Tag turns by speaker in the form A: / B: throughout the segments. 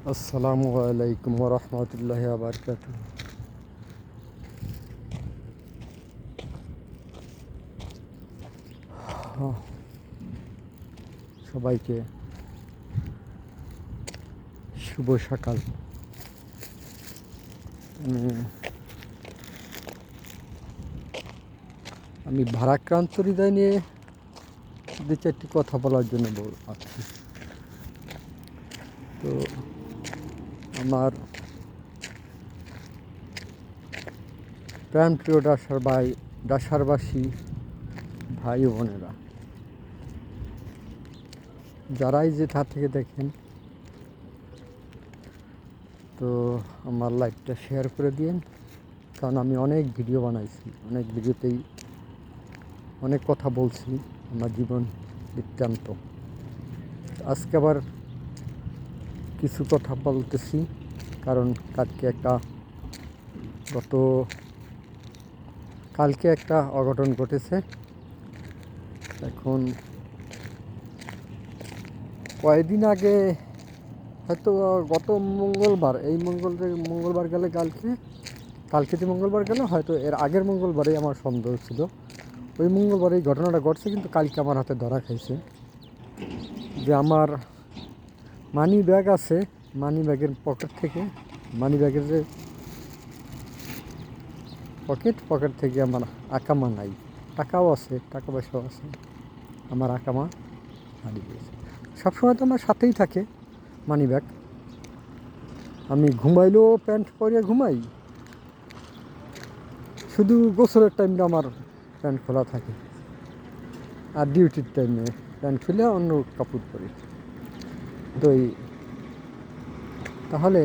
A: আসসালামু আলাইকুম ওরহমতুল্লাহি বারকাতুহ। সবাইকে শুভ সকাল। আমি ভারাক্রান্ত হৃদয় নিয়ে দু চারটি কথা বলার জন্য আছি। তো আমার প্রাণপ্রিয় ডাসারবাসী ভাই ও বোনেরা, যারাই যেথা থেকে দেখেন, তো আমার লাইভটা শেয়ার করে দিন। কারণ আমি অনেক ভিডিও বানাইছি, অনেক ভিডিওতেই অনেক কথা বলছি আমার জীবন বৃত্তান্ত। আজকে আবার কিছু কথা বলতেছি, কারণ কালকে একটা অঘটন ঘটেছে। এখন কয়েকদিন আগে, হয়তো গত মঙ্গলবার, এই মঙ্গলবার গেলে কালকে যে মঙ্গলবার গেল, হয়তো এর আগের মঙ্গলবারেই আমার সন্দেহ ছিল ওই মঙ্গলবার এই ঘটনাটা ঘটছে। কিন্তু কালকে আমার হাতে ধরা খাইছে যে আমার মানি ব্যাগ আছে, মানি ব্যাগের মানি ব্যাগের যে পকেট থেকে আমার আকামা নাই। টাকাও আছে, টাকা পয়সাও আছে, আমার আকামা হারিয়ে গেছে। সবসময় তো আমার সাথেই থাকে মানি ব্যাগ। আমি ঘুমাইলেও প্যান্ট পরে ঘুমাই, শুধু গোসলের টাইমটা আমার প্যান্ট খোলা থাকে, আর ডিউটির টাইমে প্যান্ট খুলে অন্য কাপড় পরি। তো তাহলে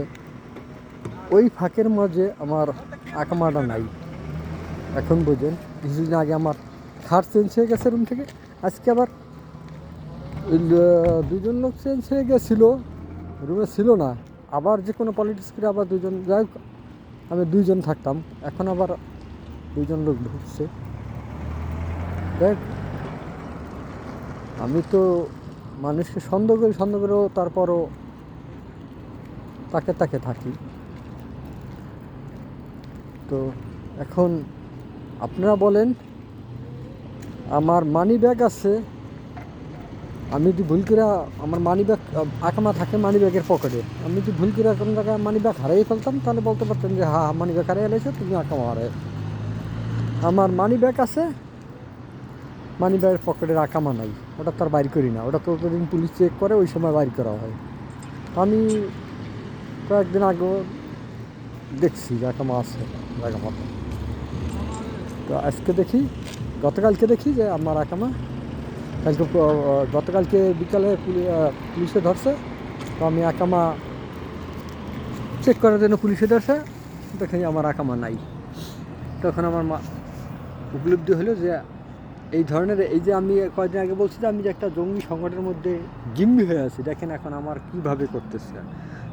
A: ওই ফাঁকের মাঝে আমার আকামাটা নাই। এখন বোঝেন, কিছুদিন আগে আমার খাট চেঞ্জ হয়ে গেছে রুম থেকে। আজকে আবার দুজন লোক চেঞ্জ হয়ে গেছিলো, রুমে ছিল না। আবার যে কোনো পলিটিক্স করে আবার দুজন, যাই হোক আমি দুইজন থাকতাম, এখন আবার দুইজন লোক ঢুকছে। দেখ, আমি তো মানুষকে সন্দেহ করেও তারপরও তাকে থাকি। তো এখন আপনারা বলেন, আমার মানি ব্যাগ আছে, আমি যদি ভুল করে আমার মানি ব্যাগ আকামা থাকে মানি ব্যাগের পকেটে, আমি যদি ভুল করে কোনো জায়গায় মানি ব্যাগ হারিয়ে ফেলতাম, তাহলে বলতে পারতেন যে হ্যাঁ, মানি ব্যাগ হারিয়ে এলেছো, তুমি আকামা হারাই। আমার মানি ব্যাগ আছে, মানি ব্যাগের পকেটের আকামা নাই, ওটা তার বাইর করি না। ওটা ততদিন পুলিশ চেক করে, ওই সময় বাইর করা হয়। আমি কয়েকদিন আগেও দেখছি যে আকামা আছে জায়গা মতো। তো গতকালকে দেখি যে আমার আকামা গতকালকে বিকালে পুলিশে ধরছে। তো আমি আকামা চেক করার জন্য পুলিশে ধরছে, দেখি আমার আকামা নাই। তখন আমার উপলব্ধি হলো যে এই ধরনের, এই যে আমি কয়েকদিন আগে বলছি যে আমি যে একটা জঙ্গি সংগঠনের মধ্যে জিম্মি হয়ে আছি, দেখেন এখন আমার কীভাবে করতেছে,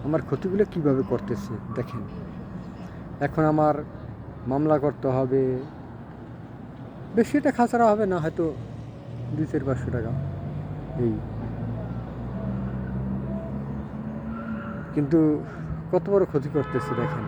A: আমার ক্ষতিগুলো কীভাবে করতেছে দেখেন। এখন আমার মামলা করতে হবে, বেশি এটা খাসারা হবে না, হয়তো 200-500 টাকা এই। কিন্তু কত বড় ক্ষতি করতেছে দেখেন।